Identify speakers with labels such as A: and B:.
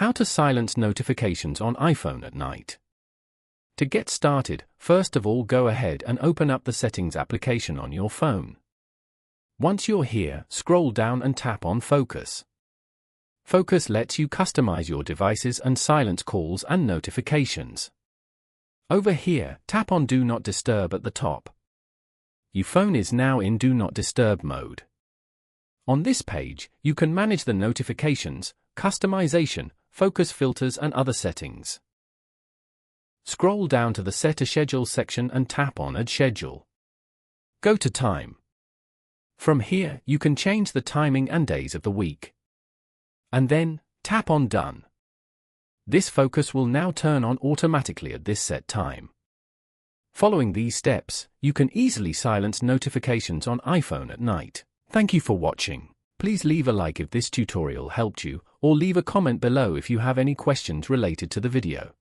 A: How to silence notifications on iPhone at night. To get started, first of all go ahead and open up the Settings application on your phone. Once you're here, scroll down and tap on Focus. Focus lets you customize your devices and silence calls and notifications. Over here, tap on Do Not Disturb at the top. Your phone is now in Do Not Disturb mode. On this page, you can manage the notifications, customization, focus filters and other settings. Scroll down to the Set a Schedule section and tap on Add Schedule. Go to Time. From here, you can change the timing and days of the week. And then, tap on Done. This focus will now turn on automatically at this set time. Following these steps, you can easily silence notifications on iPhone at night. Thank you for watching. Please leave a like if this tutorial helped you, or leave a comment below if you have any questions related to the video.